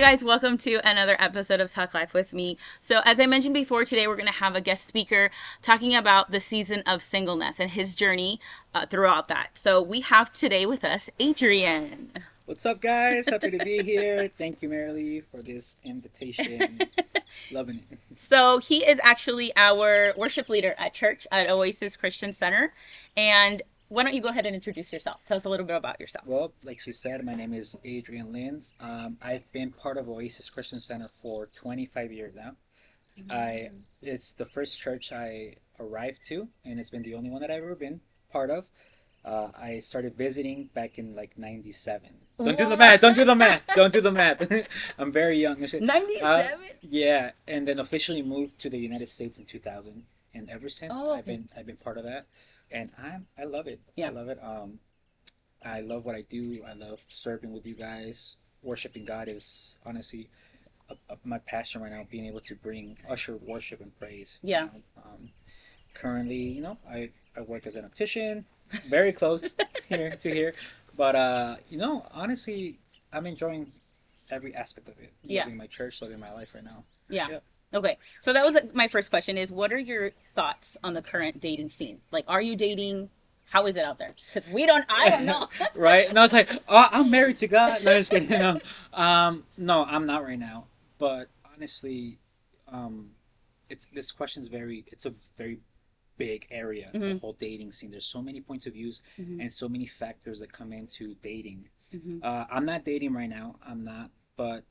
guys, welcome to another episode of Talk Life with me. So as I mentioned before, today we're going to have a guest speaker talking about the season of singleness and his journey throughout that. So we have today with us Adrian. What's up, guys? Happy to be here. Thank you, Marilee, for this invitation. Loving it. So he is actually our worship leader at church at Oasis Christian Center. And why don't you go ahead and introduce yourself? Tell us a little bit about yourself. Well, like she said, my name is Adrian Lin. I've been part of Oasis Christian Center for 25 years now. It's the first church I arrived to, and it's been the only one that I've ever been part of. I started visiting back in like 97. Don't do the math. Don't do the math. Don't do the math. I'm very young. 97? Yeah, and then officially moved to the United States in 2000, and ever since I've been part of that, and I love it. Yeah. I love it. I love what I do. I love serving with you guys. Worshiping God is honestly my passion right now. Being able to bring usher worship and praise. Yeah. Currently, I work as an optician. Very close here to here, but honestly, I'm enjoying every aspect of it. Living my church, living my life right now. Yeah. Okay, so that was my first question: is what are your thoughts on the current dating scene? Like, are you dating? How is it out there? Because I don't know. Right? And I was like, oh, I'm married to God. No, just kidding. No, I'm not right now. But honestly, this question is it's a very big area, the whole dating scene. There's so many points of views and so many factors that come into dating. I'm not dating right now. I'm not, but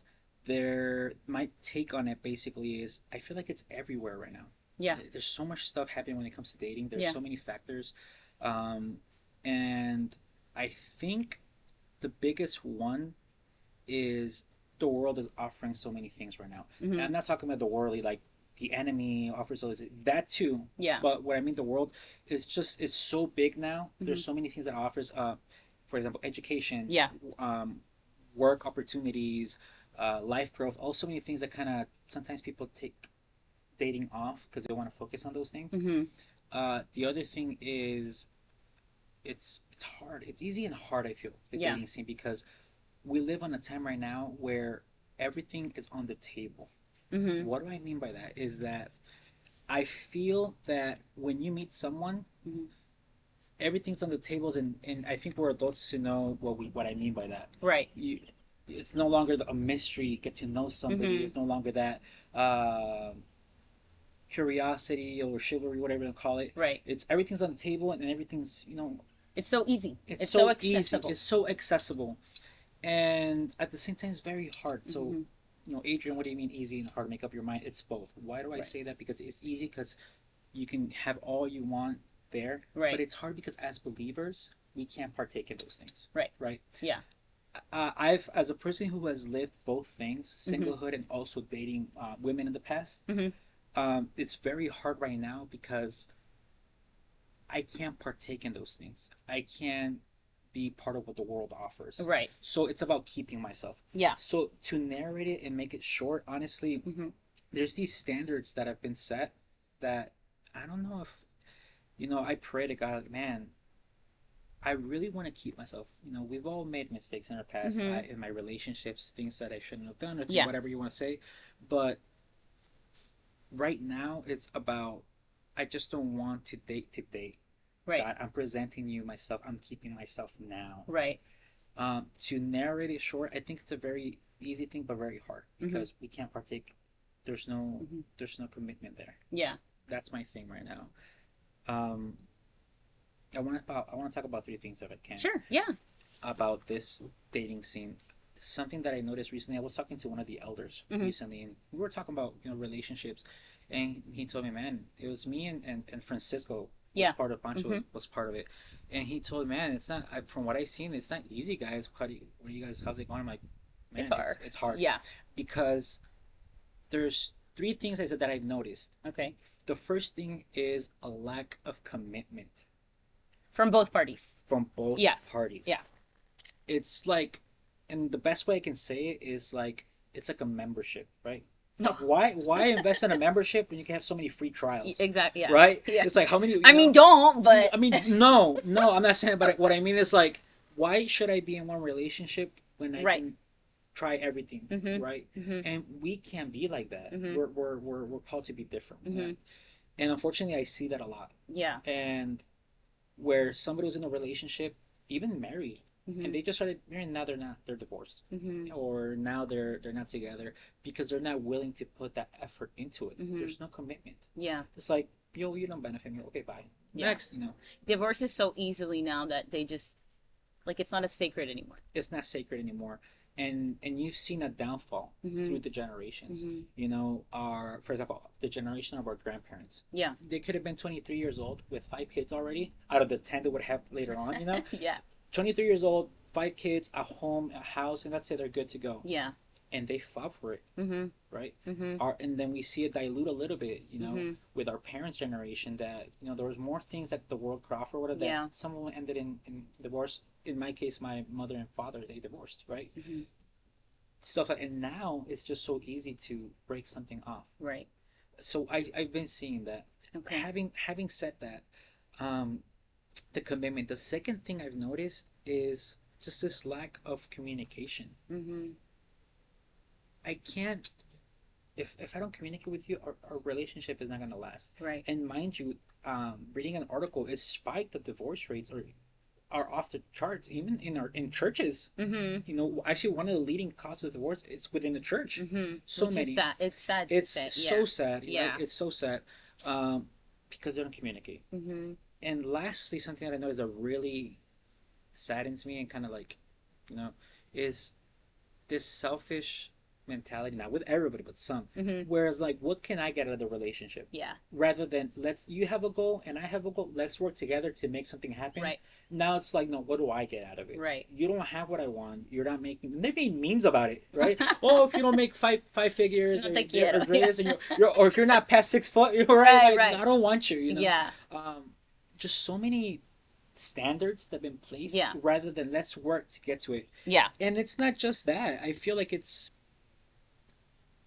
my take on it basically is I feel like it's everywhere right now. Yeah. There's so much stuff happening when it comes to dating. There's so many factors. And I think the biggest one is the world is offering so many things right now. And I'm not talking about the worldly, like the enemy offers all this, that too. Yeah. But what I mean, the world is so big now. There's so many things that offers. For example, education. Yeah. Work opportunities, life growth. All so many things that kind of sometimes people take dating off because they want to focus on those things. The other thing is, it's hard. It's easy and hard. I feel the dating scene because we live on a time right now where everything is on the table. What do I mean by that? Is that I feel that when you meet someone, everything's on the tables, and I think we're adults to know what I mean by that. Right. It's no longer a mystery. Get to know somebody. It's no longer that curiosity or chivalry, whatever you call it. Right. It's everything's on the table, and everything's It's so easy. It's so accessible. easy. It's so accessible, and at the same time, it's very hard. So. Adrian, what do you mean easy and hard to make up your mind? It's both. Why do I say that? Because it's easy because you can have all you want there. Right. But it's hard because as believers, we can't partake in those things. Right. Right? Yeah. As a person who has lived both things, singlehood and also dating women in the past, it's very hard right now because I can't partake in those things. I can't be part of what the world offers. Right. So it's about keeping myself. Yeah. So to narrate it and make it short, honestly, there's these standards that have been set that I don't know if, I pray to God, man, I really want to keep myself. We've all made mistakes in our past, in my relationships, things that I shouldn't have done, or whatever you want to say. But right now, it's about, I just don't want to date. Right. God, I'm presenting you myself. I'm keeping myself now. Right. To narrate it short, I think it's a very easy thing, but very hard because we can't partake. There's no commitment there. Yeah. That's my thing right now. I want to talk about three things if I can. Sure. Yeah. About this dating scene. Something that I noticed recently. I was talking to one of the elders recently, and we were talking about relationships, and he told me, man, it was me and Francisco. Was part of Pancho was part of it, and he told me, man, it's not. From what I've seen, it's not easy, guys. How's it going? I'm like, man, it's hard. It's hard. Yeah. Because there's three things I said that I've noticed. Okay. The first thing is a lack of commitment from both parties. From both parties. Yeah. It's like, and the best way I can say it is like it's like a membership, right? No. Like why invest in a membership when you can have so many free trials? Exactly. Yeah. Right? Yeah. It's like how many? Don't. But no, I'm not saying. But what I mean is like, why should I be in one relationship when I can try everything, Mm-hmm. right? Mm-hmm. And we can't be like that. Mm-hmm. We're called to be different. Mm-hmm. And unfortunately, I see that a lot. Yeah. And where somebody was in a relationship, even married, Mm-hmm. and they just started marrying. Now they're not. They're divorced, Mm-hmm. or now they're not together because they're not willing to put that effort into it. Mm-hmm. There's no commitment. Yeah. It's like, yo, you don't benefit me. Okay, bye. Yeah. Next, you know, Divorce is so easily now that they just like it's not as sacred anymore. it's not sacred anymore. And you've seen a downfall Mm-hmm. through the generations. Mm-hmm. You know, our for example, the generation of our grandparents. Yeah. They could have been 23 years old with 5 kids already out of the 10 they would have later on. You know, Yeah. 23 years old, 5 kids, a home, a house, and that's it. They're good to go. Yeah. And they fought for it, Mm-hmm. right? Mm-hmm. And then we see it dilute a little bit, you know, Mm-hmm. with our parents' generation that, you know, there was more things that the world could offer, whatever, Yeah. that some of them ended in divorce. In my case, my mother and father, they divorced, right? Mm-hmm. Stuff like, and now it's just so easy to break something off. Right. So I've been seeing that. Okay. Having said that, um, the commitment. The second thing I've noticed is just this lack of communication. Mm-hmm. I can't if I don't communicate with you, our relationship is not gonna last. Right. And mind you, reading an article, it spiked the divorce rates are off the charts, even in churches. Mm-hmm. You know, actually, one of the leading causes of divorce is within the church. Mm-hmm. So Which many. is sad. It's sad. To It's say. so Yeah. sad. Yeah. Right? It's so sad, because they don't communicate. Mm-hmm. And lastly, something that I noticed that really saddens me and kind of like, you know, is this selfish mentality, not with everybody but some, Mm-hmm. whereas like, what can I get out of the relationship, Yeah. rather than let's, you have a goal and I have a goal, let's work together to make something happen. Right. Now it's like, no, what do I get out of it? Right. You don't have what I want, you're not making, and they made memes about it, right? Oh, if you don't make five figures, No or, te quiero. or this, and or if you're not past 6 foot, you're right, Right, like, right. I don't want you, you know. Yeah. Just so many standards that have been placed, Yeah. rather than let's work to get to it. Yeah. And it's not just that. I feel like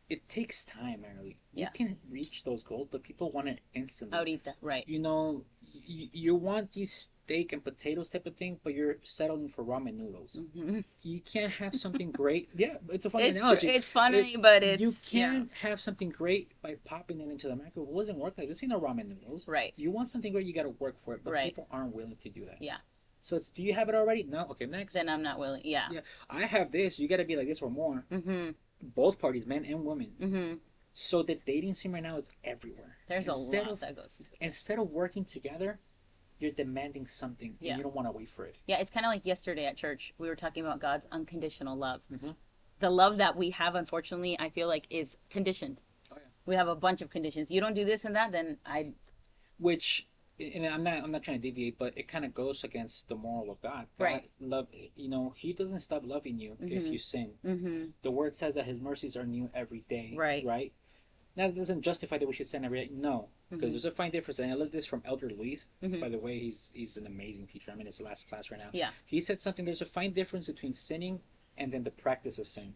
it takes time, Emily. Yeah. You can reach those goals, but people want it instantly. Ahorita. Right. You know, you want these steak and potatoes type of thing, but you're settling for ramen noodles. Mm-hmm. You can't have something great. Yeah, it's a funny It's analogy. it's funny, but it's You can't have something great by popping it into the microwave. It doesn't work like this. Ain't no ramen noodles. Right. You want something great, you got to work for it, but Right. people aren't willing to do that. Yeah. So it's, do you have it already? No. Okay, next. Then I'm not willing. Yeah. Yeah, I have this. You got to be like this or more. Mm-hmm. Both parties, men and women. Mm-hmm. So the dating scene right now is everywhere. There's Instead a lot of, that goes into it. Instead of working together, you're demanding something, Yeah. and you don't want to wait for it. Yeah, it's kind of like yesterday at church. We were talking about God's unconditional love. Mm-hmm. The love that we have, unfortunately, I feel like is conditioned. Oh, yeah. We have a bunch of conditions. You don't do this and that, then Which, and I'm not trying to deviate, but it kind of goes against the moral of God. God Right. love, you know, He doesn't stop loving you if Mhm. you sin. Mm-hmm. The Word says that His mercies are new every day. Right. Right. Now, that doesn't justify that we should sin every day. No, because Mhm. there's a fine difference. And I learned this from Elder Luis. Mhm. By the way, he's an amazing teacher. I'm in his last class right now. Yeah. He said something. There's a fine difference between sinning and then the practice of sin.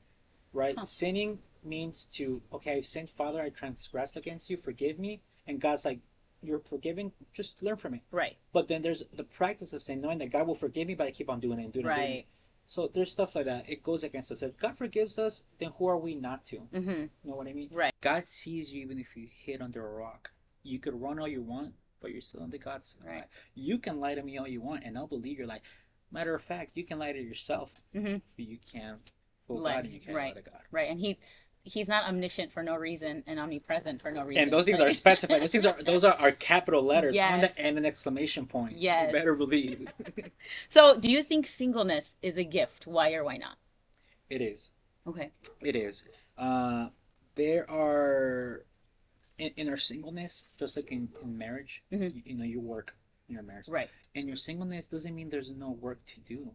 Right. Huh. Sinning means to, okay, I've sinned, Father, I transgressed against you, forgive me, and God's like, you're forgiven, just learn from it. Right. But then there's the practice of sin, knowing that God will forgive me, but I keep on doing it and doing it. And doing it. Right. So there's stuff like that. It goes against us. If God forgives us, then who are we not to? Mm-hmm. You know what I mean? Right. God sees you even if you hid under a rock. You could run all you want, but you're still under God's eye. Right. You can lie to me all you want, and I'll believe your lie. Matter of fact, you can lie to yourself, Mm-hmm. but you can't fool Lie. God, and you can't Right. lie to God. Right. And he's not omniscient for no reason and omnipresent for no reason. And those things Like- are specified. Those are our capital letters on Yes. the and an exclamation point. Yes. You better believe. So, do you think singleness is a gift? Why or why not? It is. Okay. It is. There are in our singleness, just like in marriage, Mhm. you know, you work in your marriage. Right. And your singleness doesn't mean there's no work to do.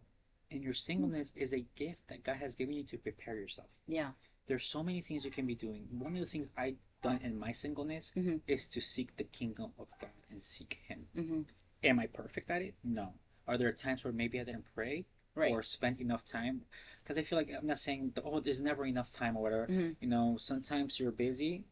And your singleness is a gift that God has given you to prepare yourself. Yeah. There's so many things you can be doing. One of the things I've done in my singleness Mhm. is to seek the kingdom of God and seek Him. Mm-hmm. Am I perfect at it? No. Are there times where maybe I didn't pray Right. or spend enough time? Because I feel like, I'm not saying, oh, there's never enough time or whatever. Mhm. You know, sometimes you're busy,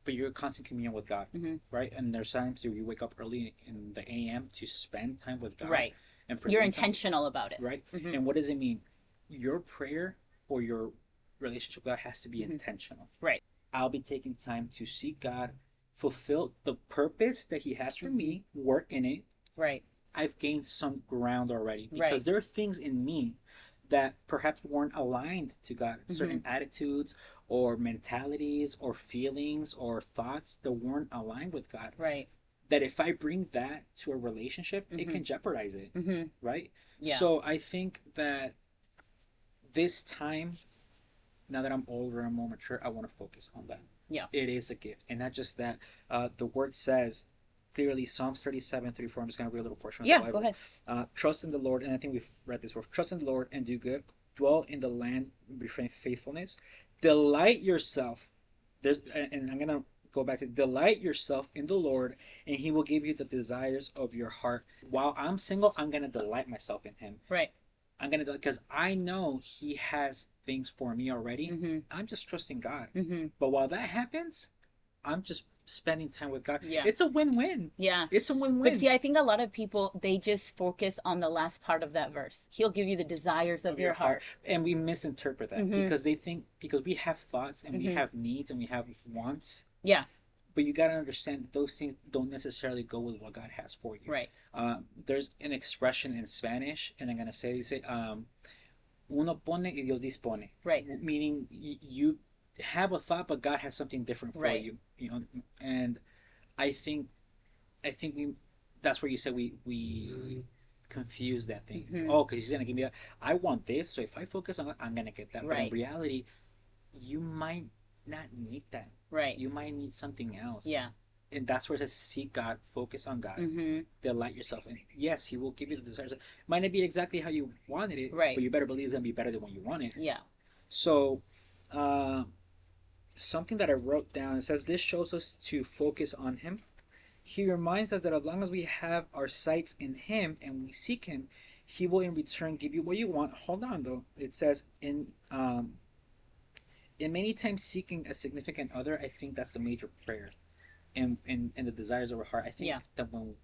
but you're in constant communion with God, Mhm. right? And there's times you wake up early in the AM to spend time with God. Right. And You're present something, intentional about it. right? Mhm. And what does it mean? Your prayer or your relationship with God has to be intentional. Right. I'll be taking time to seek God, fulfill the purpose that He has for me, work in it. Right. I've gained some ground already because Right. there are things in me that perhaps weren't aligned to God, certain attitudes or mentalities or feelings or thoughts that weren't aligned with God. Right. That if I bring that to a relationship, it can jeopardize it, right? Yeah. So I think that this time, now that I'm older and more mature, I want to focus on that. Yeah. It is a gift, and not just that. The word says clearly, Psalms 37:34. I'm just going to read a little portion of the Yeah. Bible. Go ahead. Trust in the Lord, and I think we've read this before. Trust in the Lord and do good. Dwell in the land with faithfulness. Delight yourself. And I'm going to go back to delight yourself in the Lord, and He will give you the desires of your heart. While I'm single, I'm going to delight myself in Him. Right. I'm gonna because I know He has things for me already. I'm just trusting God. But while that happens, I'm just spending time with God. Yeah. It's a win-win. Yeah. It's a win-win. But see, I think a lot of people, they just focus on the last part of that verse. He'll give you the desires of your heart. And we misinterpret that because they think because we have thoughts and we have needs and we have wants. Yeah. But you got to understand that those things don't necessarily go with what God has for you. Right. There's an expression in Spanish, and I'm gonna say, dice, uno pone y Dios dispone. Right. Meaning you have a thought, but God has something different for Right. you. You know, and I think we that's where you said we confuse that thing. Oh, because He's gonna give me that. I want this, so if I focus on that, I'm gonna get that. But in Right. reality, you might not need that. Right. You might need something else. Yeah. And that's where it says seek God, focus on God, delight yourself. And yes, He will give you the desires. It might not be exactly how you wanted it, Right. but you better believe it's going to be better than what you wanted. Yeah. So, something that I wrote down, it says this shows us to focus on Him. He reminds us that as long as we have our sights in Him and we seek Him, He will in return give you what you want. Hold on though. It says in many times seeking a significant other, I think that's the major prayer. And the desires of our heart. I think that when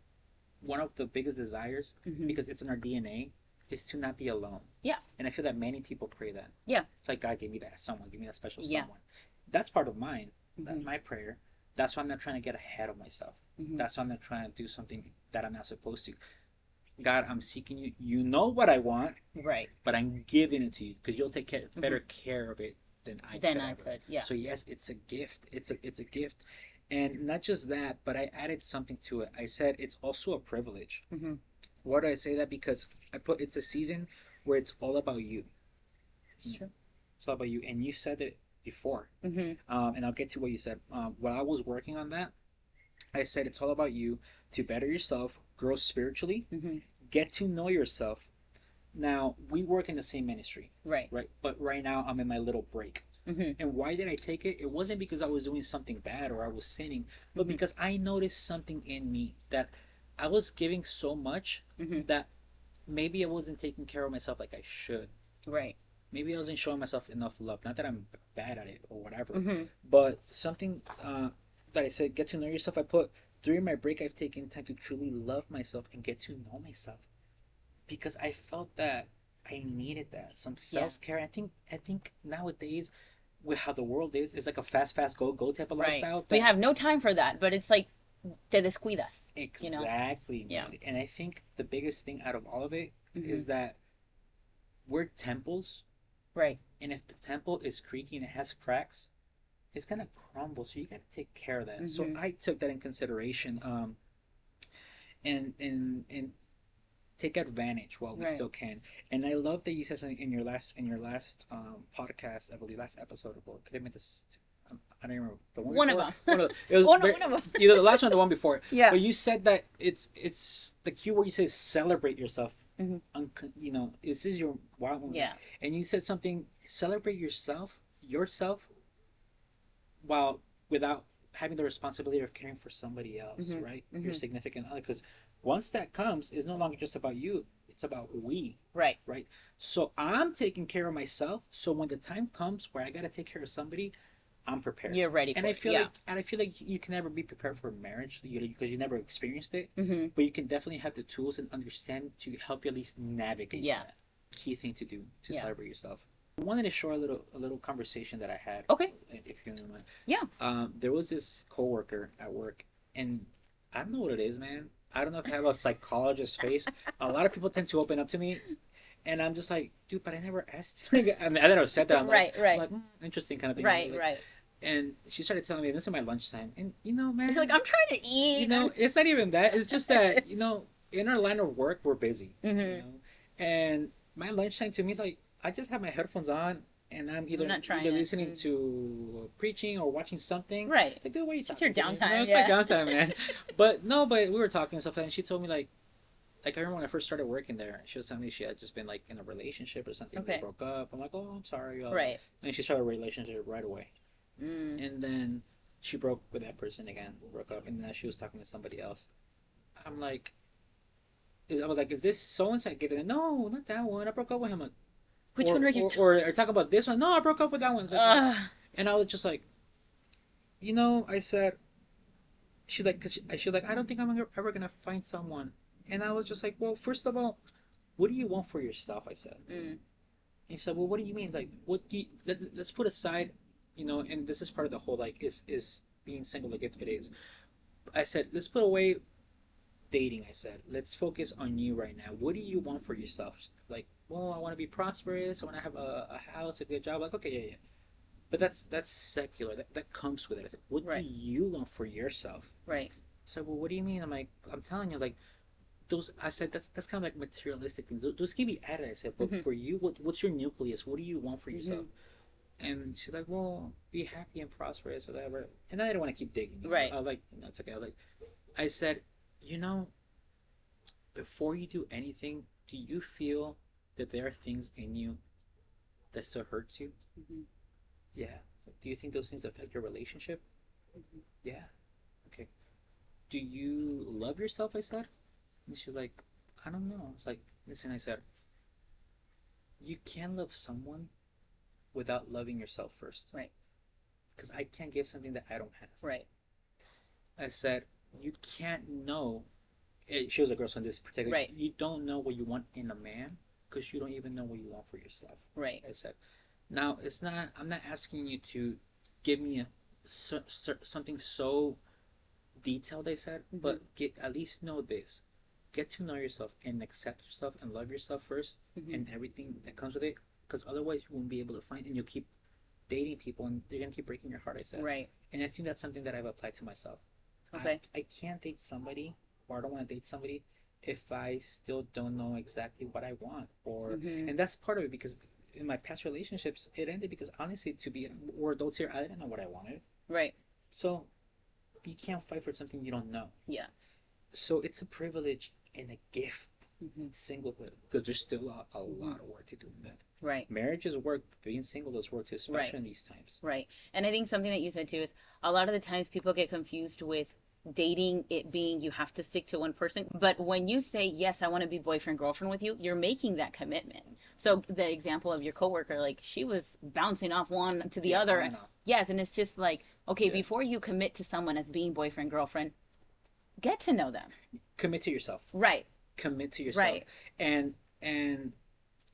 one of the biggest desires, because it's in our DNA, is to not be alone. Yeah. And I feel that many people pray that. Yeah. It's like God gave me that someone, give me that special someone. That's part of mine. That's my prayer. That's why I'm not trying to get ahead of myself. That's why I'm not trying to do something that I'm not supposed to. God, I'm seeking you. You know what I want. Right. But I'm giving it to you because you'll take better care of it than I could. Yeah. So yes, it's a gift. It's a gift. And not just that, but I added something to it. I said it's also a privilege. Why do I say that? Because I put it's a season where it's all about you. Sure. It's all about you. And you said it before. And I'll get to what you said. While I was working on that, I said it's all about you to better yourself, grow spiritually, get to know yourself. Now, we work in the same ministry. Right. Right. But right now, I'm in my little break. And why did I take it? It wasn't because I was doing something bad or I was sinning, but because I noticed something in me that I was giving so much that maybe I wasn't taking care of myself like I should. Right. Maybe I wasn't showing myself enough love. Not that I'm bad at it or whatever, but something that I said, get to know yourself. I put during my break, I've taken time to truly love myself and get to know myself because I felt that I needed that some self-care. I think nowadays with how the world is, it's like a fast go type of lifestyle. We have no time for that, but it's like te descuidas. Exactly. You know? Yeah. And I think the biggest thing out of all of it is that we're temples. Right. And if the temple is creaky and it has cracks, it's gonna crumble. So you gotta take care of that. So I took that in consideration. And take advantage while we still can. And I love that you said something in your last podcast, I believe, last episode. Or could I admit this? I don't remember the one. One before? of them. It was one of them. Either the last one or the one before. Yeah. But you said that it's the cue where you say celebrate yourself. You know, this is your wow. Yeah. And you said something. Celebrate yourself, while without having the responsibility of caring for somebody else, right? Your significant other, because once that comes, it's no longer just about you. It's about we. Right. Right. So I'm taking care of myself. So when the time comes where I got to take care of somebody, I'm prepared. You're ready. And I feel like you can never be prepared for marriage because you never experienced it. But you can definitely have the tools and understand to help you at least navigate that. Key thing to do to celebrate yourself. wanted to share a little conversation that I had, Okay. if you don't mind. Yeah. There was this coworker at work, and I don't know what it is, man. I don't know if I have a psychologist face. A lot of people tend to open up to me, and I'm just like, dude, but I never asked. I mean, I never said that. I'm like, Right. Right. interesting kind of thing. Right. Like, Right. and she started telling me this is my lunchtime, and You're like, man, I'm trying to eat. it's not even that. It's just that in our line of work, we're busy, Mm-hmm. and my lunchtime to me is like I just have my headphones on and I'm I'm either not trying either to. listening to preaching or watching something. Right. It's like, dude, what are you Just your talking to me? No, downtime. it's my Yeah. downtime, man. But no, but we were talking and stuff, and she told me like I remember when I first started working there, she was telling me she had just been like in a relationship or something. They Okay. broke up. I'm like, oh, I'm sorry. Right. And she started a relationship right away, Mm. and then she broke with that person again, broke up, and then she was talking to somebody else. I'm like, I was like, is this so and so? I gave it. No, not that one. I broke up with him. Which one or are you? or talk about this one. No, I broke up with that one. Ugh. And I was just like, I said, she's like, she's like, I don't think I'm ever gonna find someone. And I was just like, well, first of all, what do you want for yourself? I said. Mm. And he said, well, what do you mean? Like, what do you, let's put aside, and this is part of the whole like is being single like it is. I said, let's put away dating. I said, let's focus on you right now. What do you want for yourself? Like, well, I want to be prosperous. I want to have a house, a good job. Like, okay, yeah, yeah. But that's secular. That comes with it. I said, what do Right. you want for yourself? Right. So, well, what do you mean? I'm like, I'm telling you, like those. I said that's kind of like materialistic things. Those can be added. I said, but Mm-hmm. for you, what's your nucleus? What do you want for Mm-hmm. yourself? And she's like, well, be happy and prosperous, or whatever. And I didn't want to keep digging. Right. I was like, it's okay. I said, you know, before you do anything, do you feel that there are things in you that still hurts you? Mm-hmm. Yeah. Do you think those things affect your relationship? Mm-hmm. Yeah. Okay. Do you love yourself? I said. And she's like, I don't know. It's like, listen, I said, you can love someone without loving yourself first. Right. Because I can't give something that I don't have. Right. I said, you can't know. She was a girl, so in this particular, Right. you don't know what you want in a man because you don't even know what you want for yourself. Right. I said, now it's not. I'm not asking you to give me something so detailed. I said, Mm-hmm. but at least know this. Get to know yourself and accept yourself and love yourself first, Mm-hmm. and everything that comes with it. Because otherwise, you won't be able to find, and you'll keep dating people, and they're gonna keep breaking your heart. I said, Right. and I think that's something that I've applied to myself. Okay. I can't date somebody, or I don't want to date somebody if I still don't know exactly what I want, Mm-hmm. and that's part of it because in my past relationships it ended because honestly, we're adults here, I didn't know what I wanted. Right. So you can't fight for something you don't know. Yeah. So it's a privilege and a gift, Mm-hmm. singlehood, because there's still a Mm-hmm. lot of work to do in that. Right. Marriage is work, being single is work too, especially Right. in these times. Right. And I think something that you said too is a lot of the times people get confused with dating it being you have to stick to one person. But when you say, yes, I want to be boyfriend, girlfriend with you, you're making that commitment. So the example of your coworker, like she was bouncing off one to the Yeah, other. on and off. Yes. And it's just like, okay, Yeah. before you commit to someone as being boyfriend, girlfriend, get to know them. Commit to yourself. Right. Commit to yourself. Right. And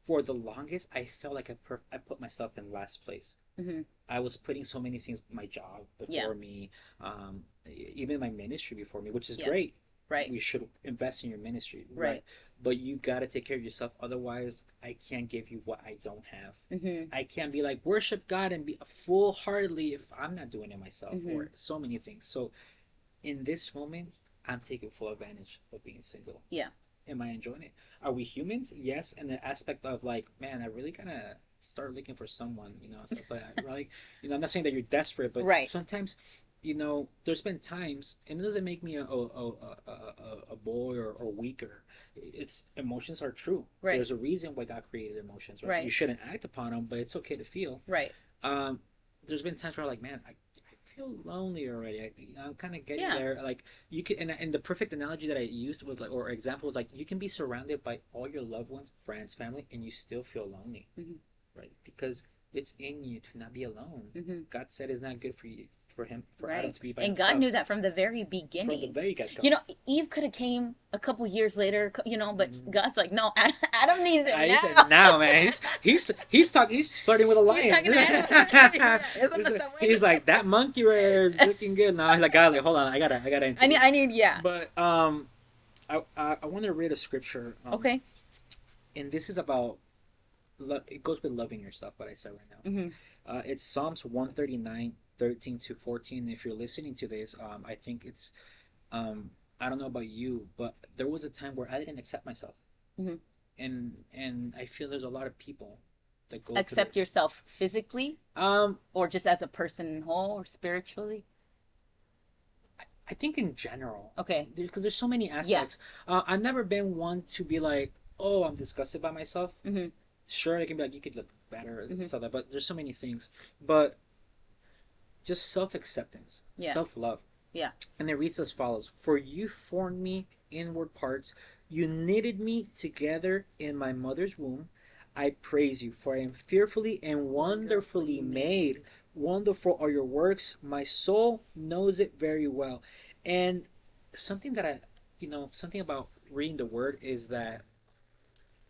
for the longest, I felt like I put myself in last place. Mm-hmm. I was putting so many things, my job before Yeah. me, even my ministry before me, which is Yeah. great. Right. You should invest in your ministry, Right. But you got to take care of yourself. Otherwise, I can't give you what I don't have. Mm-hmm. I can't be like worship God and be full heartedly if I'm not doing it myself, Mm-hmm. or so many things. So in this moment, I'm taking full advantage of being single. Yeah. Am I enjoying it? Are we humans? Yes. And the aspect of like, man, I really gotta start looking for someone, stuff like that. Like, I'm not saying that you're desperate, but Right. sometimes, there's been times, and it doesn't make me a boy or weaker. It's emotions are true. Right. There's a reason why God created emotions, right? Right. You shouldn't act upon them, but it's okay to feel. Right. There's been times where I'm like, man, I feel lonely already. I'm kind of getting Yeah. there. Like you can, and the perfect analogy that I used was like, or example was like, you can be surrounded by all your loved ones, friends, family, and you still feel lonely, Mm-hmm. right? Because it's in you to not be alone. Mm-hmm. God said it's not good for you for Adam Right. to be by And God himself knew that from the very from the beginning. very get go. You know, Eve could have came a couple years later, but Mm-hmm. God's like, no, Adam needs it He said, now. "Now, man, he's flirting with a He's lion." talking to Adam. Yeah, eso no he's, está bueno. he's like, "That monkey right there is looking good." Now he's like, "God, like, hold on, I gotta introduce." Yeah. But I want to read a scripture. Okay. And this is about it goes with loving yourself. What I said right now. Mm-hmm. It's Psalms 139, 13 to 14. If you're listening to this, I think it's I don't know about you, but there was a time where I didn't accept myself. Mm-hmm. And I feel there's a lot of people that go through Accept yourself physically um or just as a person in whole or spiritually. I think in general, Okay. because there's so many Yeah. aspects. I've never been one to be like, oh, I'm disgusted by myself. Mm-hmm. Sure, I can be like, you could look better and Mm-hmm. stuff like that, but there's so many things. But just self-acceptance, Yeah. self-love. Yeah. And it reads as follows: For you formed me inward parts, you knitted me together in my mother's womb. I praise you, for I am fearfully and wonderfully made. Wonderful are your works. My soul knows it very well. And something that something about reading the word is that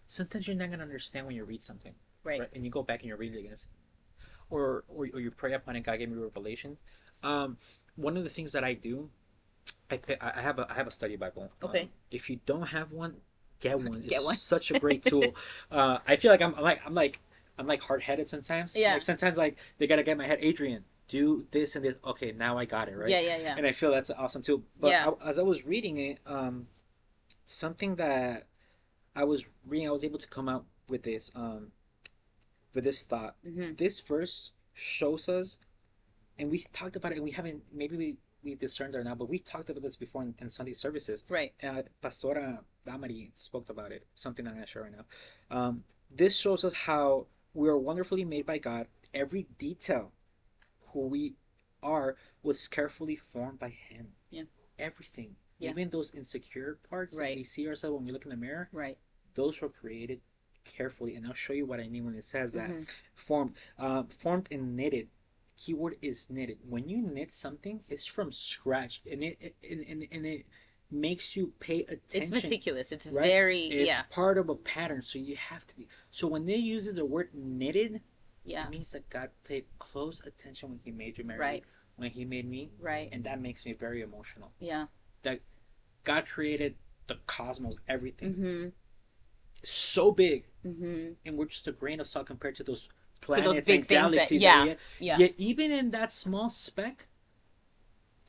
sometimes you're not going to understand when you read something. Right. And you go back and you read it again. Or you pray upon it, God gave me revelation. Um, One of the things that I do, I have a study Bible. Okay. If you don't have one, get one. Get It's one. such a great tool. I feel like I'm like hard headed sometimes. Yeah. Like sometimes like they gotta get my head. Adrian, do this and this. Okay, now I got it right. Yeah, yeah, yeah. And I feel that's awesome too. But Yeah. as I was reading it, something that I was reading, I was able to come out with this thought. Mm-hmm. This verse shows us, and we talked about it, and we haven't, maybe we discerned it now, but we talked about this before in Sunday services. Right. Pastora Damari spoke about it, something I'm not sure right now. This shows us how we are wonderfully made by God. Every detail, who we are, was carefully formed by Him. Yeah. Everything, yeah. Even those insecure parts right. that we see ourselves when we look in the mirror, right. Those were created carefully. And I'll show you what I mean when it says that. Formed and knitted. Keyword is knitted. When you knit something, it's from scratch, and it makes you pay attention. It's meticulous. It's right? very It's part of a pattern, so you have to be. So when they uses the word knitted, it means that God paid close attention when He made you, Mary. Right. When He made me. Right. And that makes me very emotional. Yeah. That God created the cosmos, everything. Mm-hmm. So big, and we're just a grain of salt compared to those planets big and galaxies. Yet even in that small speck,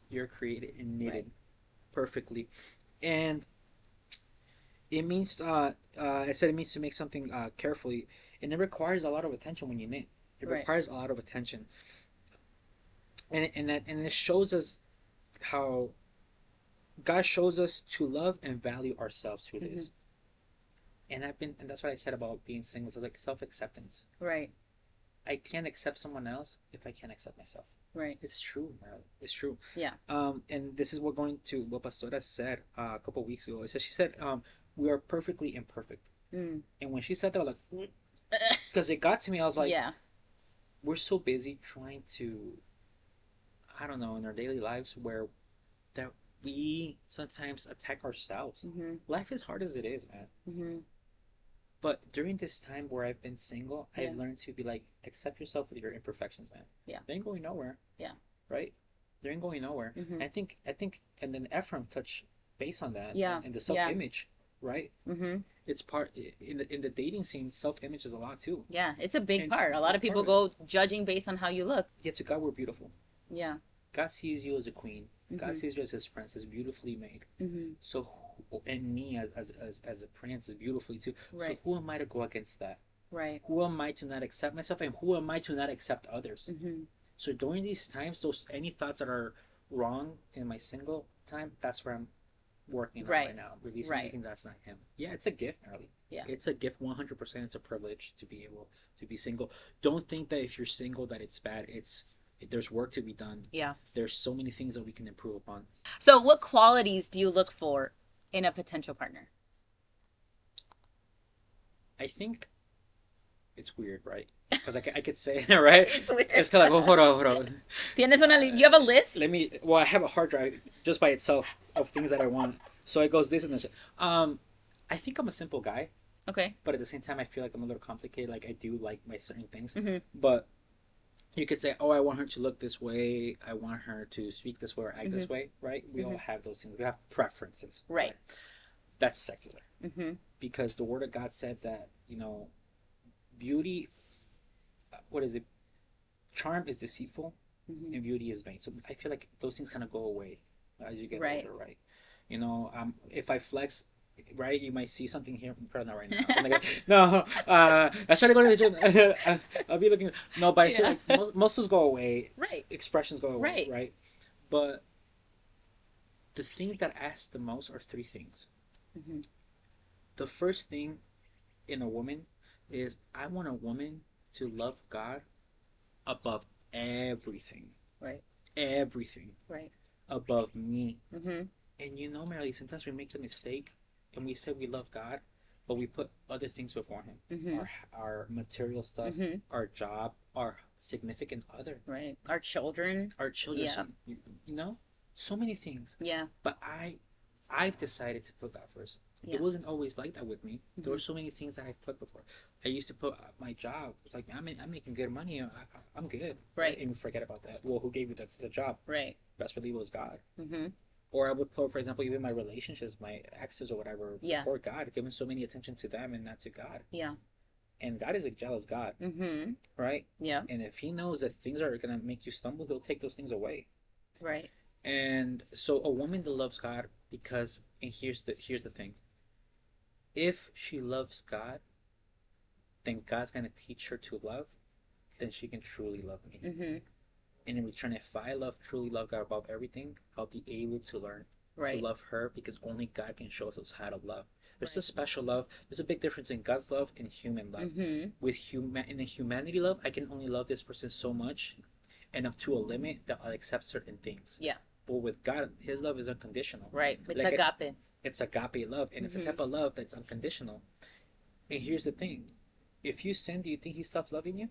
you're created and knitted perfectly. And it means I said it means to make something carefully, and it requires a lot of attention when you knit. It requires a lot of attention, and this shows us how God shows us to love and value ourselves through this. And that's what I said about being single. So like self-acceptance. Right. I can't accept someone else if I can't accept myself. Right. It's true, man. It's true. Yeah. And this is what Pastora said a couple of weeks ago. She said, we are perfectly imperfect. And when she said that, I was like, because it got to me. I was like, we're so busy trying to, I don't know, in our daily lives where that we sometimes attack ourselves. Life is hard as it is, man. But during this time where I've been single, I've learned to be like, accept yourself with your imperfections, man. Yeah. They ain't going nowhere. Yeah. Right? They ain't going nowhere. I think, and then Ephraim touched base on that. Yeah. And the self-image, right? Mm-hmm. It's part in the dating scene. Self-image is a lot too. Yeah, it's a big part. A lot of people go judging based on how you look. Yet to God, we're beautiful. Yeah. God sees you as a queen. God sees you as His princess, beautifully made. So, and me as a prince is beautifully too. Right. So who am I to go against that? Right. Who am I to not accept myself, and who am I to not accept others? So during these times, any thoughts that are wrong in my single time, that's where I'm working on right now. Releasing anything that's not Him. Yeah, it's a gift, Marley. Yeah. It's a gift. 100%. It's a privilege to be able to be single. Don't think that if you're single that it's bad. There's work to be done. Yeah. There's so many things that we can improve upon. So what qualities do you look for in a potential partner? I think it's weird, right? Because I could say it, right? It's weird. It's kind of like, well, hold on. Tienes una you have a list? Let me. Well, I have a hard drive just by itself of things that I want. So it goes this and this. I think I'm a simple guy, Okay. but at the same time, I feel like I'm a little complicated. Like I do like my certain things, Mm-hmm. but you could say, oh, I want her to look this way. I want her to speak this way or act this way, right? We all have those things. We have preferences, Right. That's secular Mm-hmm. because the Word of God said that beauty. What is it? Charm is deceitful, Mm-hmm. and beauty is vain. So I feel like those things kind of go away as you get Right. older, right? If I flex, right, you might see something here. Probably not right now. I'm like, no, I started going to the gym. I'll be looking. No, but I feel Yeah. like most of those go away. Right. Expressions go away, Right. right? But the thing that asks the most are three things. Mm-hmm. The first thing in a woman is I want a woman to love God above everything. Right. Everything. Right. Above me. Mm-hmm. And Mary, sometimes we make the mistake and we say we love God, but we put other things before Him. Mm-hmm. Our material stuff, Mm-hmm. our job, our significant other, Right. Our children. our children. Yeah. So many things. Yeah. But I've decided to put God first. Yeah. It wasn't always like that with me. Mm-hmm. There were so many things that I've put before. I used to put my job. It's like I'm making good money. I'm good. Right. And forget about that. Well, who gave you the job? Right. Best believe it was God. Mm-hmm. Or I would put, for example, even my relationships, my exes or whatever, Yeah. before God, giving so many attention to them and not to God. Yeah. And God is a jealous God, Mm-hmm. right? Yeah. And if He knows that things are gonna make you stumble, He'll take those things away. Right. And so a woman that loves God, and here's the thing. If she loves God, then God's gonna teach her to love, then she can truly love me. Mm-hmm. And in return, if I truly love God above everything, I'll be able to learn Right. to love her because only God can show us how to love. There's Right. a special love. There's a big difference in God's love and human love. Mm-hmm. In the humanity love, I can only love this person so much, and up to a limit that I'll accept certain things. Yeah. But with God, His love is unconditional. Right. It's Like agape. It's agape love, and it's a type of love that's unconditional. And here's the thing: if you sin, do you think He stops loving you?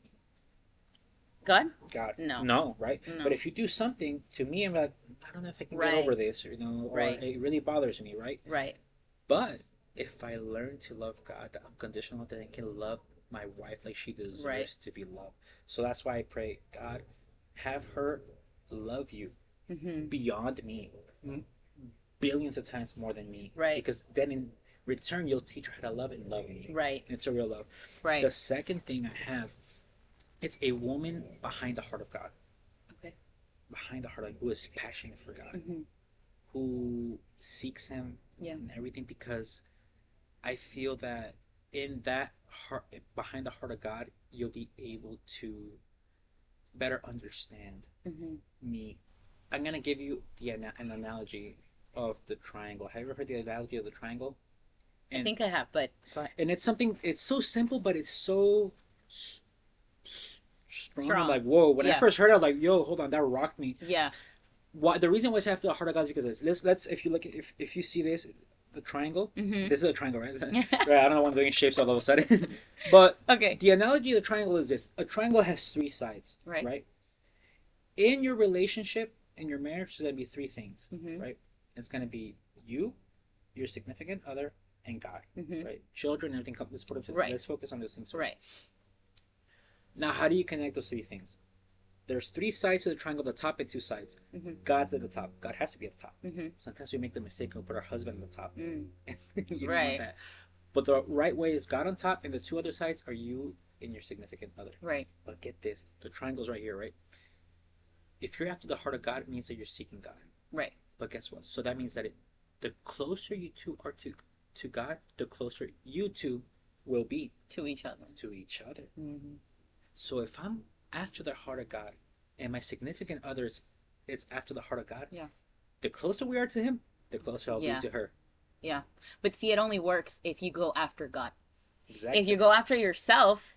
God? God, No. no, right? No. But if you do something to me, I'm like, I don't know if I can Right. get over this, or Right. it really bothers me, right? Right. But if I learn to love God, the unconditional, then I can love my wife like she deserves Right. to be loved. So that's why I pray, God, have her love you Mm-hmm. beyond me, billions of times more than me. Right. Because then in return, you'll teach her how to love and love me. Right. It's a real love. Right. The second thing I have, it's a woman behind the heart of God. Okay. Behind the heart of God, who is passionate for God, Mm-hmm. who seeks Him Yeah. and everything, because I feel that in that heart, behind the heart of God, you'll be able to better understand Mm-hmm. me. I'm gonna give you an analogy of the triangle. Have you ever heard the analogy of the triangle? I think I have, but go ahead. And it's something. It's so simple, but it's so strong. I'm like, whoa! When I Yeah. first heard it, I was like, yo, hold on, that rocked me. Yeah. Why? The reason why I have the heart of God is because let's if you look if you see this, the triangle. Mm-hmm. This is a triangle, right? Right. I don't know why I'm doing shapes all of a sudden, but Okay. the analogy of the triangle is this: a triangle has three sides, Right. right? In your relationship, in your marriage, there's gonna be three things, Mm-hmm. right? It's gonna be you, your significant other, and God, Mm-hmm. right? Children, everything. Right. Let's focus on those things first. Right. Now, how do you connect those three things? There's three sides to the triangle: the top and two sides. Mm-hmm. God's at the top. God has to be at the top. Mm-hmm. Sometimes we make the mistake and we put our husband at the top. Mm. You don't Right. want that. But the right way is God on top, and the two other sides are you and your significant other. Right. But get this: the triangle's right here, right? If you're after the heart of God, it means that you're seeking God. Right. But guess what? So that means that the closer you two are to God, the closer you two will be To each other. to each other. Mm-hmm. So if I'm after the heart of God, and my significant other it's after the heart of God, Yeah. the closer we are to Him, the closer I'll Yeah. be to her. Yeah. But see, it only works if you go after God. Exactly. If you go after yourself,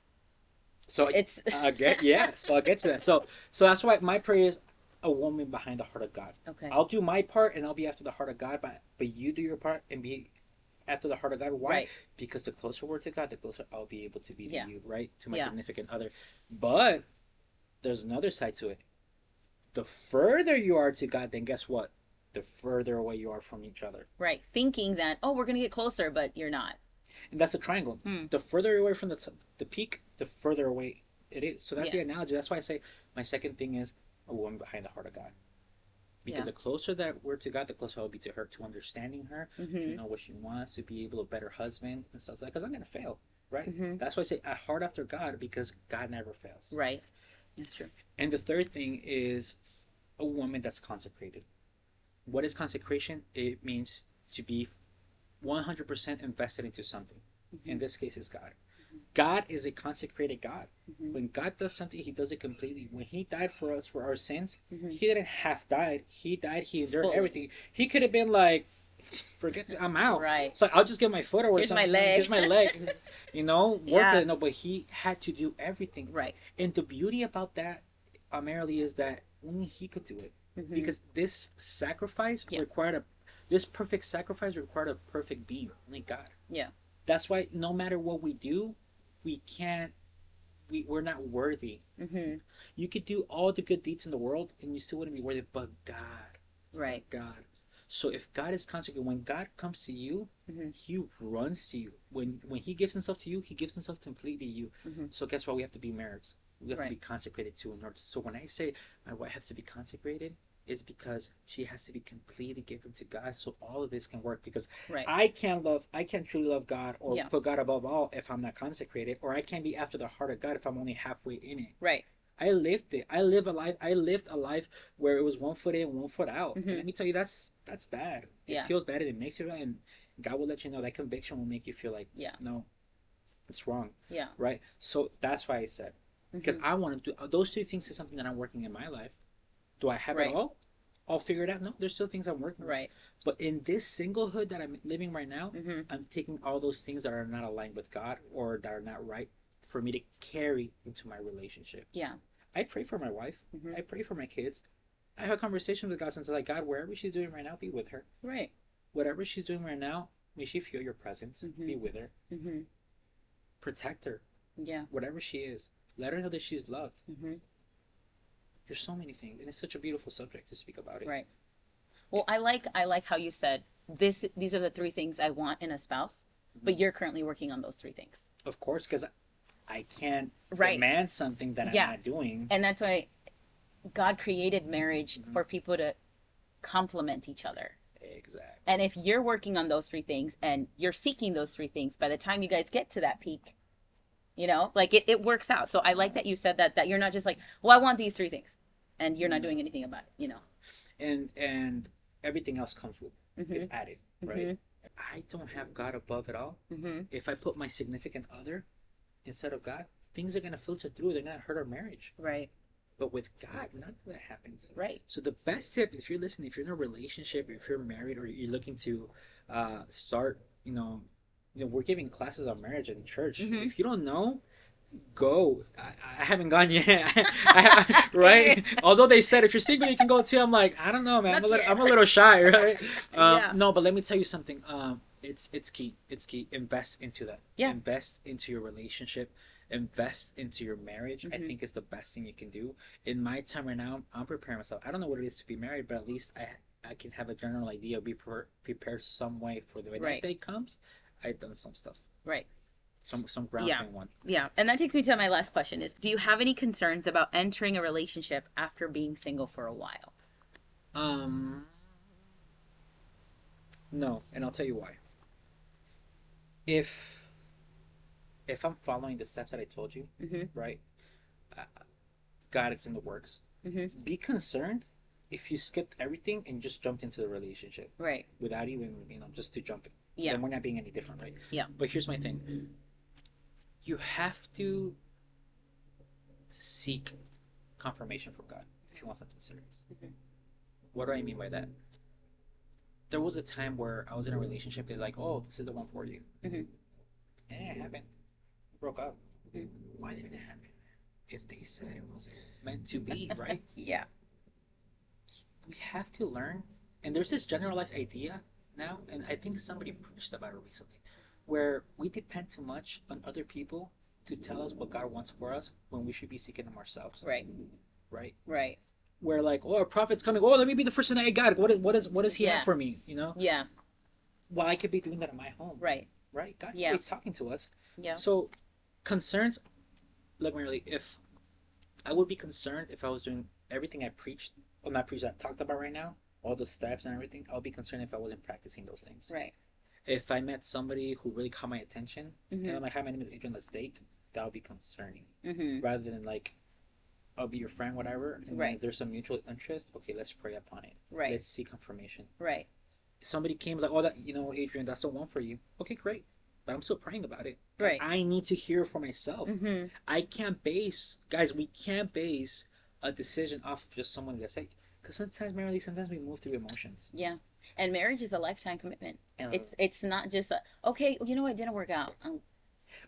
So it's So I'll get to that. So that's why my prayer is a woman behind the heart of God. okay. I'll do my part and I'll be after the heart of God, but you do your part and be after the heart of God. Why? Right. Because the closer we're to God, the closer I'll be able to be to Yeah. you, right? To my Yeah. significant other. But there's another side to it. The further you are to God, then guess what? The further away you are from each other. Right. Thinking that, oh, we're going to get closer, but you're not. And that's a triangle. Hmm. The further away from the peak, the further away it is. So that's Yeah. the analogy. That's why I say my second thing is a woman behind the heart of God. Because Yeah. the closer that we're to God, the closer I'll be to her, to understanding her, to Mm-hmm. know what she wants, to be able to better husband and stuff like that. Because I'm gonna fail, right? Mm-hmm. That's why I say a heart after God, because God never fails. Right. That's true. And the third thing is a woman that's consecrated. What is consecration? It means to be 100% invested into something. Mm-hmm. In this case, is God. God is a consecrated God. Mm-hmm. When God does something, He does it completely. When He died for us for our sins, Mm-hmm. He didn't half died. He died. He endured Fully. everything. He could have been like, "Forget that, I'm out." Right. So I'll just get my foot or Here's my something. leg. Here's my leg. Work Yeah. with it. No, but He had to do everything. Right. And the beauty about that, primarily, is that only He could do it. Mm-hmm. Because this sacrifice Yeah. required this perfect sacrifice required a perfect being. Only God. Yeah. That's why no matter what we do, we can't. We're not worthy. Mm-hmm. You could do all the good deeds in the world, and you still wouldn't be worthy. But God, Right. God. So if God is consecrated, when God comes to you, Mm-hmm. He runs to you. When He gives Himself to you, He gives Himself completely to you. Mm-hmm. So guess what? We have to be married. We have Right. to be consecrated too. In order. So when I say my wife has to be consecrated, it's because she has to be completely given to God, so all of this can work. Because Right. I can't truly love God or Yeah. put God above all if I'm not consecrated, or I can't be after the heart of God if I'm only halfway in it. Right. I lived it. I lived a life where it was 1 foot in, 1 foot out. Mm-hmm. And let me tell you, that's bad. It Yeah. feels bad and it makes you bad. And God will let you know that conviction will make you feel like, Yeah. no, it's wrong. Yeah. Right. So that's why I said, because Mm-hmm. I want to do those two things is something that I'm working in my life. Do I have Right. it all figured out? No, there's still things I'm working on. Right. But in this singlehood that I'm living right now, Mm-hmm. I'm taking all those things that are not aligned with God or that are not right for me to carry into my relationship. Yeah. I pray for my wife. Mm-hmm. I pray for my kids. I have a conversation with God since like, God, wherever she's doing right now, be with her. Right. Whatever she's doing right now, may she feel your presence. Mm-hmm. Be with her. Mm-hmm. Protect her. Yeah. Whatever she is. Let her know that she's loved. Mm-hmm. There's so many things. And it's such a beautiful subject to speak about it. Right. Well, I like how you said these are the three things I want in a spouse, but you're currently working on those three things. Of course, because I can't Right. demand something that Yeah. I'm not doing. And that's why God created marriage for people to complement each other. Exactly. And if you're working on those three things and you're seeking those three things, by the time you guys get to that peak, like it works out. So I like that you said that you're not just like, well, I want these three things, and you're not doing anything about it. And everything else comes with Mm-hmm. it's added, right? Mm-hmm. I don't have God above it all. Mm-hmm. If I put my significant other instead of God, things are gonna filter through. They're gonna hurt our marriage. Right. But with God, none of that happens. Right. So the best tip, if you're listening, if you're in a relationship, if you're married, or you're looking to start, we're giving classes on marriage in church. Mm-hmm. If you don't know, go. I haven't gone yet. Right? Although they said if you're single, you can go too. I'm like, I don't know, man. I'm a little shy, right? Yeah. No, but let me tell you something. It's key. It's key. Invest into that. Yeah. Invest into your relationship. Invest into your marriage. I think is the best thing you can do. In my time right now, I'm preparing myself. I don't know what it is to be married, but at least I can have a general idea. Be prepared some way for the way Right. that day comes. I've done some stuff. Right. Some ground's Yeah. been won. Yeah. And that takes me to my last question is, do you have any concerns about entering a relationship after being single for a while? No, and I'll tell you why. If I'm following the steps that I told you, Mm-hmm. right? Uh, God, it's in the works. Mm-hmm. Be concerned if you skipped everything and just jumped into the relationship Right. without even, just to jump in. Yeah. Then we're not being any different, right? Yeah. But here's my thing. You have to seek confirmation from God if you want something serious. Mhm. What do I mean by that? There was a time where I was in a relationship. They're like, "Oh, this is the one for you," Mhm. and it happened. Broke up. Mhm. Why did it happen? If they said it was meant to be, right? Yeah. We have to learn. And there's this generalized idea now, and I think somebody preached about it recently, where we depend too much on other people to tell us what God wants for us when we should be seeking Him ourselves. Right. Right. Right. Where like, oh, a prophet's coming. Oh, let me be the first thing that I got. What does he have Yeah. for me? You know. Yeah. Well, I could be doing that at my home. Right. Right. God's Yeah. always talking to us. Yeah. So concerns. Look, Mary, if I would be concerned if I was doing everything I preached, well, not preached, I talked about right now, all the steps and everything, I would be concerned if I wasn't practicing those things. Right. If I met somebody who really caught my attention, Mm-hmm. and I'm like, hi, my name is Adrian, let's date, that would be concerning. Mm-hmm. Rather than like, I'll be your friend, whatever, and Right. if there's some mutual interest, okay, let's pray upon it. Right. Let's see confirmation. Right. Somebody came like, oh, that, you know, Adrian, that's the one for you. Okay, great. But I'm still praying about it. Right. I need to hear for myself. Mm-hmm. I can't base, guys, we can't base a decision off of just someone that's like, because sometimes we move through emotions. Yeah. And marriage is a lifetime commitment. And, It's not just okay, you know what, it didn't work out.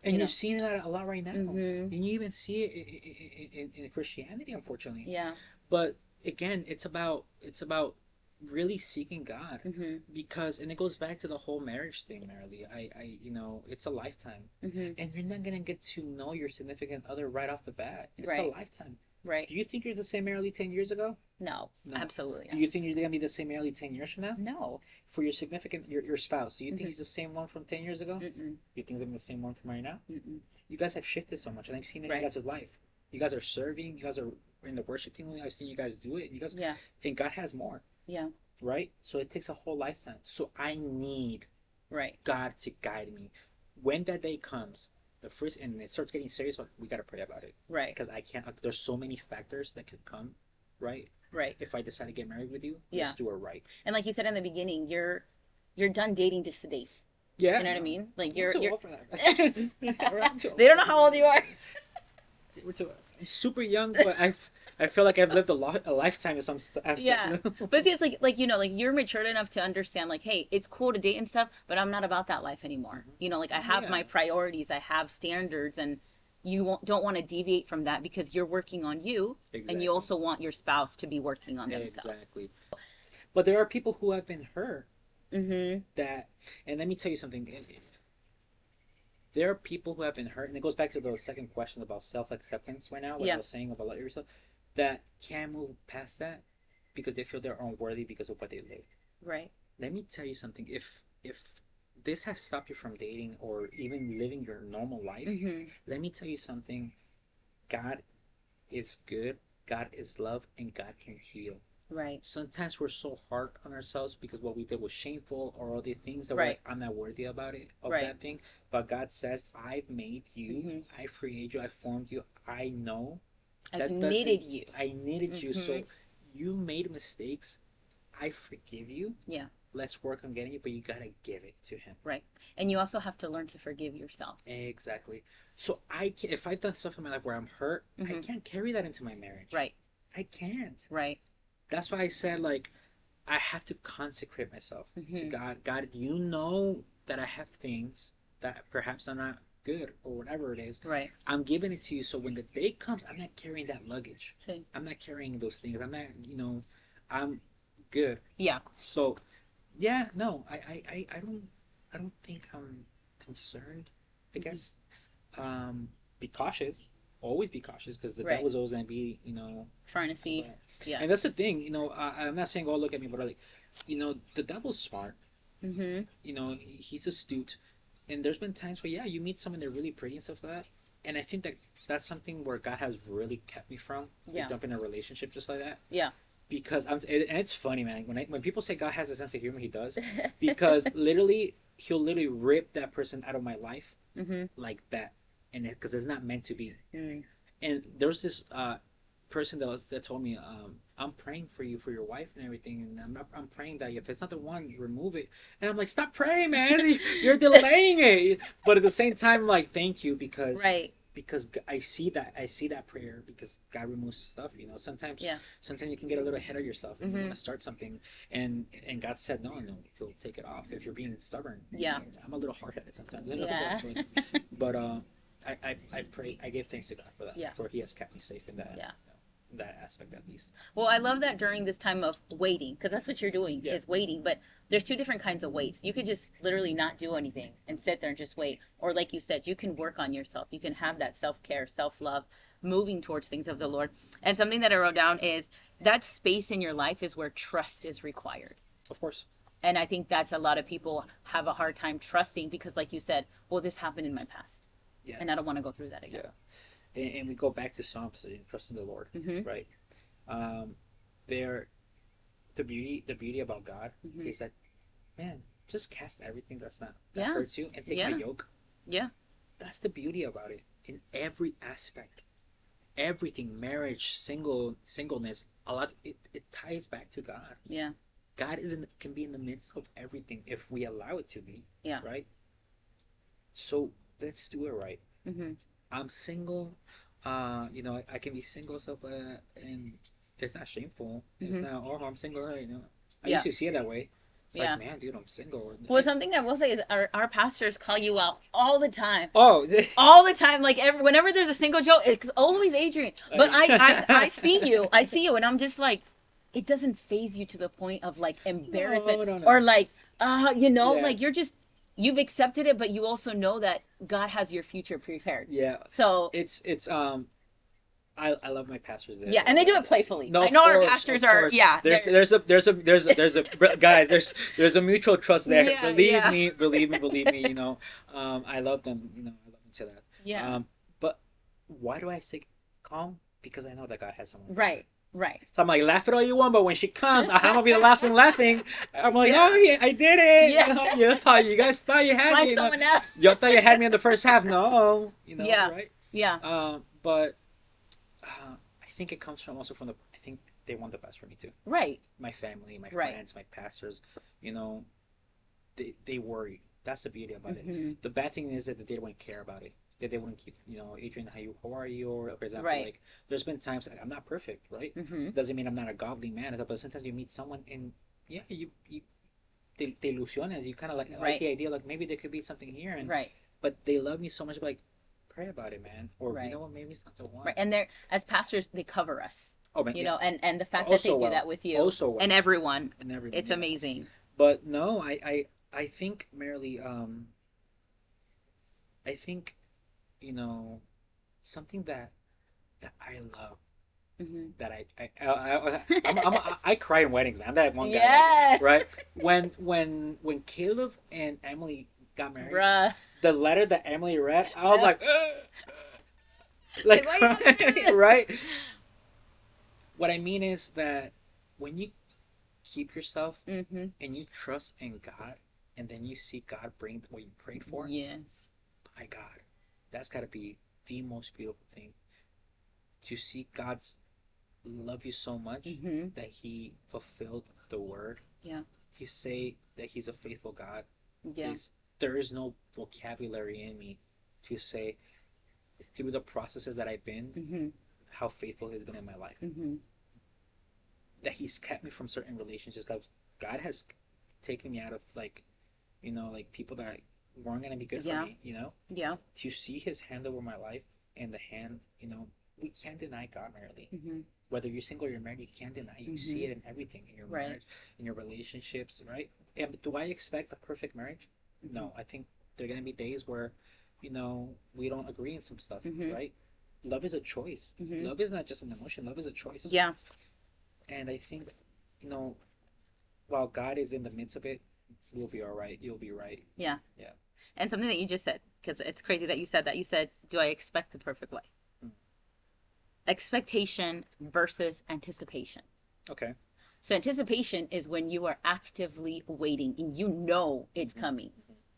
and you're seeing that a lot right now. Mm-hmm. And you even see it in Christianity, unfortunately. Yeah. But again, it's about really seeking God, Mm-hmm. because, and it goes back to the whole marriage thing, Marilee. You know, it's a lifetime, Mm-hmm. and you're not gonna get to know your significant other right off the bat. It's Right. a lifetime. Right. Do you think you're the same Marilee 10 years ago? No. Absolutely Do not. you think you're gonna be the same Marilee 10 years from now? No. For your significant, your spouse, do you think Mm-hmm. he's the same one from 10 years ago? Mm-mm. You think he's gonna be the same one from right now? Mm-mm. You guys have shifted so much, and I've seen it in Right. you guys' life. You guys are serving. You guys are in the worship team. I've seen you guys do it. You guys, Yeah. and God has more. Yeah. Right? So it takes a whole lifetime. So I need Right. God to guide me. When that day comes, the first, and it starts getting serious, but we got to pray about it. Right. Because I can't, there's so many factors that could come, right? Right. If I decide to get married with you, Yeah. let's do it right. And like you said in the beginning, you're done dating just to date. Yeah. You know what I mean? Like We're too you're old for that. I'm too old. They don't know how old you are. We're too, I'm super young, but I feel like I've lived a lifetime in some aspect. Yeah. You know? But see, it's like like you're matured enough to understand like, hey, it's cool to date and stuff, but I'm not about that life anymore. Like I have my priorities, I have standards, and you don't want to deviate from that because you're working on you, and you also want your spouse to be working on themselves. Exactly. But there are people who have been hurt. Mm-hmm. That, and let me tell you something. There are people who have been hurt, and it goes back to the second question about self-acceptance right now, what I was saying about yourself, that can't move past that because they feel they're unworthy because of what they lived. Right. Let me tell you something. If this has stopped you from dating or even living your normal life, Mm-hmm. let me tell you something. God is good, God is love, and God can heal. Right. Sometimes we're so hard on ourselves because what we did was shameful or all the things that Right. we're like, I'm not worthy about it, of Right. that thing. But God says, I've made you, Mm-hmm. I created you, I formed you, I know. I've needed you. I needed you. So Mm-hmm. you made mistakes. I forgive you. Yeah. Let's work on getting it, but you gotta give it to Him. Right. And you also have to learn to forgive yourself. Exactly. So if I've done stuff in my life where I'm hurt, I Mm-hmm. can't carry that into my marriage. Right. I can't. Right. That's why I said, like, I have to consecrate myself to Mm-hmm. God. God, you know that I have things that perhaps are not good or whatever it is. Right. I'm giving it to you, so when the day comes, I'm not carrying that luggage. See. I'm not carrying those things. I'm not, I'm good. Yeah. So, yeah, no, I don't think I'm concerned. I guess, be cautious. Always be cautious because the Right. devil's always gonna be, Trying to see. Yeah. and that's the thing, I'm not saying, oh, look at me, but like, the devil's smart. Mm-hmm. He's astute. And there's been times where, yeah, you meet someone they're really pretty and stuff like that. And I think that's something where God has really kept me from. Yeah. Jump in a relationship just like that. Yeah. Because and it's funny, man. When people say God has a sense of humor, He does. Because He'll literally rip that person out of my life Mm-hmm. like that, and because it's not meant to be. Mm. And there was this person that told me, I'm praying for you, for your wife and everything, and I'm praying that if it's not the one, you remove it. And I'm like, stop praying, man. You're delaying it. But at the same time, like, thank you because Right. because I see that prayer because God removes stuff. Sometimes Yeah. sometimes you can get a little ahead of yourself and you Mhm. want to start something, and God said no, He'll take it off if you're being stubborn. Yeah. I'm a little hard-headed sometimes. Yeah. But I pray, I give thanks to God for that. Yeah. For He has kept me safe in that. Yeah. that aspect at least. Well, I love that during this time of waiting, because that's what you're doing Yeah. is waiting. But there's two different kinds of waits. You could just literally not do anything and sit there and just wait. Or like you said, you can work on yourself. You can have that self-care, self-love, moving towards things of the Lord. And something that I wrote down is that space in your life is where trust is required. Of course. And I think that's a lot of people have a hard time trusting because, like you said, well, this happened in my past. Yeah. And I don't want to go through that again. Yeah. And we go back to Psalms, trust in the Lord, right? Um, there, the beauty about God is that, man, just cast everything that hurts you and take my yoke. Yeah. That's the beauty about it in every aspect. Everything, marriage, singleness, a lot. It ties back to God. Yeah. God can be in the midst of everything if we allow it to be. Yeah. Right. So let's do it right. I'm single. I can be single, stuff like that, and it's not shameful. It's not, oh, I'm single, right? I used to see it that way. It's like, man, dude, I'm single. Well, something I will say is our pastors call you out all the time. Oh, all the time. Like whenever there's a single joke, it's always Adrian. But I see you, and I'm just like, it doesn't phase you to the point of like embarrassment No. or like, like you've accepted it, but you also know that God has your future prepared. Yeah. So it's I love my pastors there. Yeah, and they do it playfully. No, I know course, our pastors are. Yeah, there's a guys. There's a mutual trust there. Yeah, Believe me. I love them. I love them to that. Yeah. But why do I stay calm? Because I know that God has someone. Right. So I'm like, laugh it all you want, but when she comes, I'm gonna be the last one laughing. I'm like, oh yeah, I did it. Yeah. You guys thought you had Find me. someone else. You thought you had me in the first half. No. Yeah. Right? Yeah. But I think it comes from I think they want the best for me too. Right. My family, my friends, my pastors, they worry. That's the beauty about it. The bad thing is that they wouldn't care about it. That they wouldn't keep, Adrian, how are you? Or for example, like there's been times like, I'm not perfect, right? Doesn't mean I'm not a godly man. But sometimes you meet someone and te ilusionas. You kind of like the idea, like maybe there could be something here, and but they love me so much, like pray about it, man. Or you know what, maybe it's not the one. Right, and they're as pastors, they cover us. Oh man, and the fact that they do that with you, and everyone, it's amazing. But no, I think merely, I think, something that I love. That I cry in weddings, man. I'm that one guy. Yeah. Right? When Caleb and Emily got married, Bruh. the letter that Emily read, I was like why right? What I mean is that when you keep yourself and you trust in God, and then you see God bring what you prayed for, yes, by God, that's got to be the most beautiful thing. To see God's love you so much that He fulfilled the word. Yeah. To say that He's a faithful God. Yeah. There is no vocabulary in me to say through the processes that I've been, how faithful He's been in my life. That He's kept me from certain relationships. God has taken me out of like people that weren't gonna be good for me. Yeah. To see His hand over my life and the hand, we can't deny God, merely. Whether you're single or you're married, you can't deny it. You see it in everything, in your marriage, in your relationships, right? And do I expect a perfect marriage? No, I think there are gonna be days where, we don't agree in some stuff, right? Love is a choice. Love is not just an emotion. Love is a choice. Yeah. And I think, while God is in the midst of it, we'll be all right. You'll be right. Yeah. Yeah. And something that you just said, because it's crazy that you said that. You said, do I expect the perfect wife? Expectation versus anticipation. Okay. So anticipation is when you are actively waiting and you know it's coming.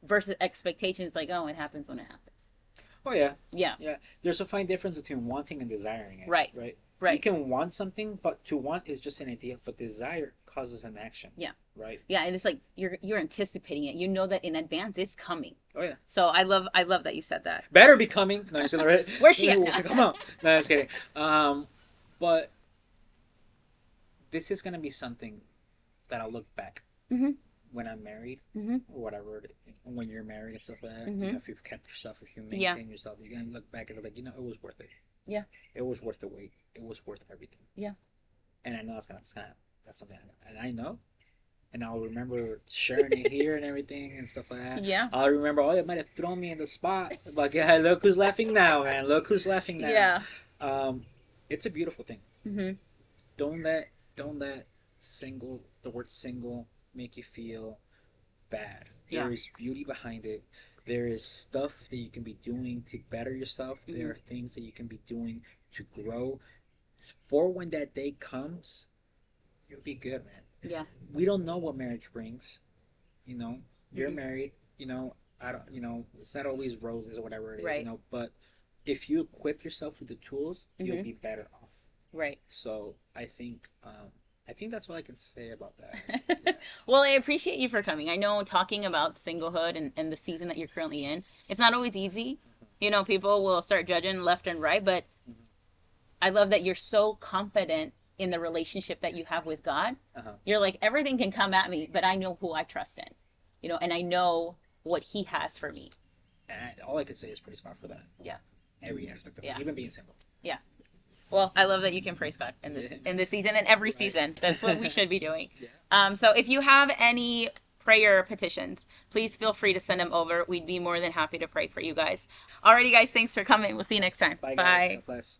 Versus expectation is like, oh, it happens when it happens. Oh yeah. Yeah. Yeah. There's a fine difference between wanting and desiring it. Right. Right. Right. You can want something, but to want is just an idea, but desire causes an action. Yeah. Right. Yeah, and it's like you're anticipating it. You know that in advance it's coming. Oh yeah. So I love that you said that. Better be coming. No, you're right. Where's she at? Come on. No, just kidding. But this is gonna be something that I'll look back when I'm married or whatever. When you're married and stuff like that, if you've kept yourself, if you maintain yourself, you're gonna look back and like, it was worth it. Yeah. It was worth the wait. It was worth everything. Yeah. And I know that's something I know, and I'll remember sharing it here and everything and stuff like that. Yeah. I'll remember, oh, it might have thrown me in the spot, but yeah, look who's laughing now, man. Look who's laughing now. Yeah. Um, it's a beautiful thing. Mm-hmm. Don't let the word single make you feel bad. Yeah. There is beauty behind it. There is stuff that you can be doing to better yourself. Mm-hmm. There are things that you can be doing to grow. For when that day comes, you'll be good, man. Yeah. We don't know what marriage brings. You're Mm-hmm. married. I don't. It's not always roses or whatever it is. Right. But if you equip yourself with the tools, Mm-hmm. you'll be better off. Right. So I think that's what I can say about that. Yeah. Well, I appreciate you for coming. I know talking about singlehood and the season that you're currently in, it's not always easy. People will start judging left and right, but Mm-hmm. I love that you're so confident in the relationship that you have with God. Uh-huh. You're like, everything can come at me, but I know who I trust in, and I know what He has for me. And all I can say is praise God for that. Yeah. Every aspect of it, Yeah. even being single. Yeah. Well, I love that you can praise God in this season and every season. That's what we should be doing. Yeah. So if you have any prayer petitions, please feel free to send them over. We'd be more than happy to pray for you guys. Alrighty, guys, thanks for coming. We'll see you next time. Bye, guys. God bless.